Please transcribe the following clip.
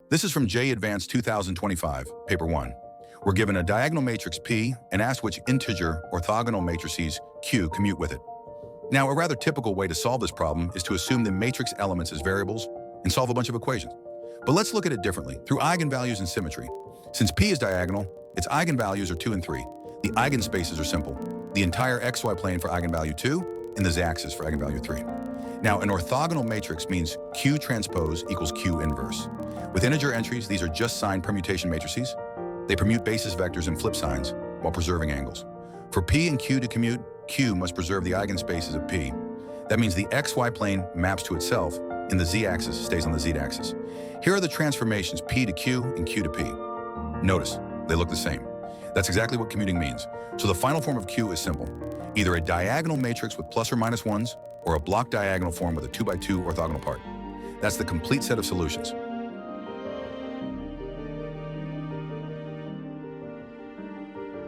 This is from JEE Advanced 2025, Paper 1. We're given a diagonal matrix P and asked which integer orthogonal matrices Q commute with it. Now, a rather typical way to solve this problem is to assume the matrix elements as variables and solve a bunch of equations. But let's look at it differently, through eigenvalues and symmetry. Since P is diagonal, its eigenvalues are 2 and 3. The eigenspaces are simple. The entire xy plane for eigenvalue 2 and the z-axis for eigenvalue 3. Now, an orthogonal matrix means Q transpose equals Q inverse. With integer entries, these are just sign permutation matrices. They permute basis vectors and flip signs while preserving angles. For P and Q to commute, Q must preserve the eigenspaces of P. That means the xy plane maps to itself and the z-axis stays on the z-axis. Here are the transformations P to Q and Q to P. Notice, they look the same. That's exactly what commuting means. So the final form of Q is simple. Either a diagonal matrix with plus or minus ones, or a block diagonal form with a 2 by 2 orthogonal part. That's the complete set of solutions.